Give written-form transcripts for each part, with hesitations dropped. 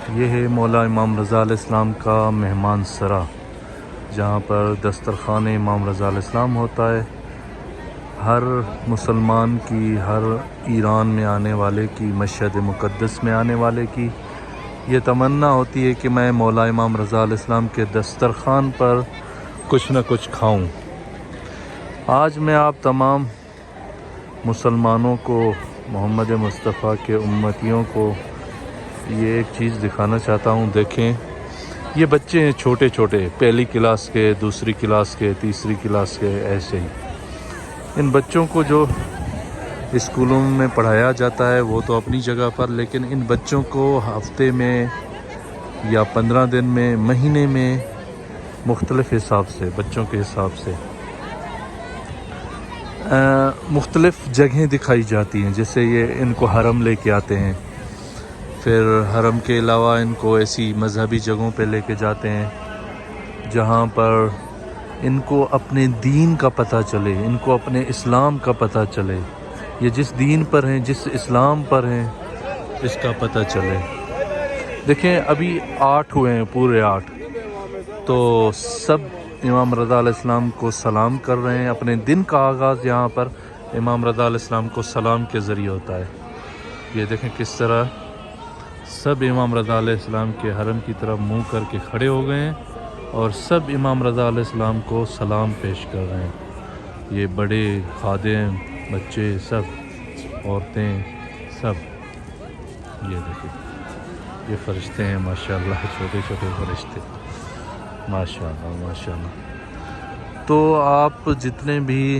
یہ ہے مولا امام رضا علیہ السلام کا مہمان سرا، جہاں پر دسترخوان امام رضا علیہ السلام ہوتا ہے۔ ہر مسلمان کی، ہر ایران میں آنے والے کی، مشہد مقدس میں آنے والے کی یہ تمنا ہوتی ہے کہ میں مولا امام رضا علیہ السلام کے دسترخوان پر کچھ نہ کچھ کھاؤں۔ آج میں آپ تمام مسلمانوں کو، محمد مصطفیٰ کے امتیوں کو یہ ایک چیز دکھانا چاہتا ہوں۔ دیکھیں، یہ بچے ہیں چھوٹے چھوٹے، پہلی کلاس کے، دوسری کلاس کے، تیسری کلاس کے، ایسے ہی۔ ان بچوں کو جو اسکولوں میں پڑھایا جاتا ہے وہ تو اپنی جگہ پر، لیکن ان بچوں کو ہفتے میں یا 15 دن میں، مہینے میں مختلف حساب سے، بچوں کے حساب سے مختلف جگہیں دکھائی جاتی ہیں۔ جیسے یہ ان کو حرم لے کے آتے ہیں، پھر حرم کے علاوہ ان کو ایسی مذہبی جگہوں پہ لے کے جاتے ہیں جہاں پر ان کو اپنے دین کا پتہ چلے، ان کو اپنے اسلام کا پتہ چلے، یہ جس دین پر ہیں، جس اسلام پر ہیں، اس کا پتہ چلے۔ دیکھیں، ابھی 8 ہوئے ہیں، پورے 8، تو سب امام رضا علیہ السلام کو سلام کر رہے ہیں۔ اپنے دن کا آغاز یہاں پر امام رضا علیہ السلام کو سلام کے ذریعے ہوتا ہے۔ یہ دیکھیں کس طرح سب امام رضا علیہ السلام کے حرم کی طرف منہ کر کے کھڑے ہو گئے ہیں اور سب امام رضا علیہ السلام کو سلام پیش کر رہے ہیں۔ یہ بڑے، خادم، بچے، سب، عورتیں، سب۔ یہ دیکھیں، یہ فرشتے ہیں ماشاءاللہ، چھوٹے چھوٹے فرشتے، ماشاءاللہ ماشاءاللہ۔ تو آپ جتنے بھی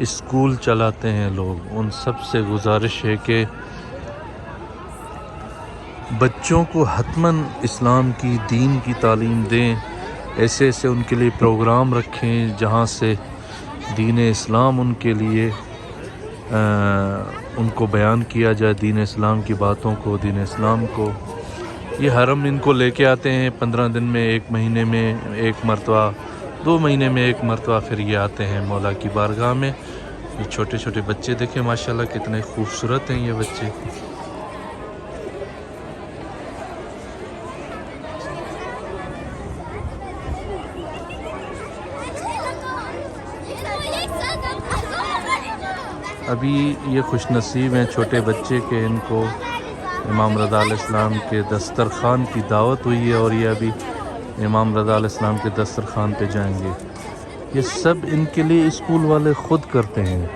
اسکول چلاتے ہیں لوگ، ان سب سے گزارش ہے کہ بچوں کو حتماً اسلام کی، دین کی تعلیم دیں۔ ایسے ایسے ان کے لیے پروگرام رکھیں جہاں سے دین اسلام ان کے لیے ان کو بیان کیا جائے، دین اسلام کی باتوں کو، دین اسلام کو۔ یہ حرم ان کو لے کے آتے ہیں 15 دن میں، 1 مہینے میں 1 مرتبہ، 2 مہینے میں 1 مرتبہ، پھر یہ آتے ہیں مولا کی بارگاہ میں۔ یہ چھوٹے چھوٹے بچے دیکھیں ماشاءاللہ کتنے خوبصورت ہیں یہ بچے۔ ابھی یہ خوش نصیب ہیں چھوٹے بچے کہ ان کو امام رضا علیہ السلام کے دسترخوان کی دعوت ہوئی ہے اور یہ ابھی امام رضا علیہ السلام کے دسترخوان پہ جائیں گے۔ یہ سب ان کے لیے اسکول والے خود کرتے ہیں،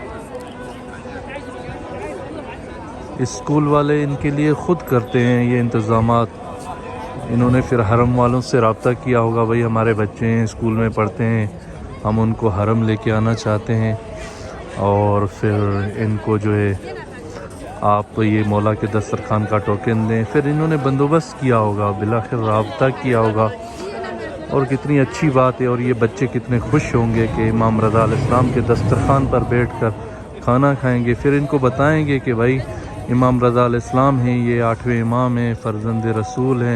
اسکول والے ان کے لیے خود کرتے ہیں یہ انتظامات۔ انہوں نے پھر حرم والوں سے رابطہ کیا ہوگا، بھائی ہمارے بچے ہیں، اسکول میں پڑھتے ہیں، ہم ان کو حرم لے کے آنا چاہتے ہیں، اور پھر ان کو جو ہے آپ یہ مولا کے دسترخوان کا ٹوکن دیں۔ پھر انہوں نے بندوبست کیا ہوگا، بالآخر رابطہ کیا ہوگا، اور کتنی اچھی بات ہے۔ اور یہ بچے کتنے خوش ہوں گے کہ امام رضا علیہ السلام کے دسترخوان پر بیٹھ کر کھانا کھائیں گے۔ پھر ان کو بتائیں گے کہ بھائی امام رضا علیہ السلام ہیں، یہ 8ویں امام ہیں، فرزند رسول ہیں۔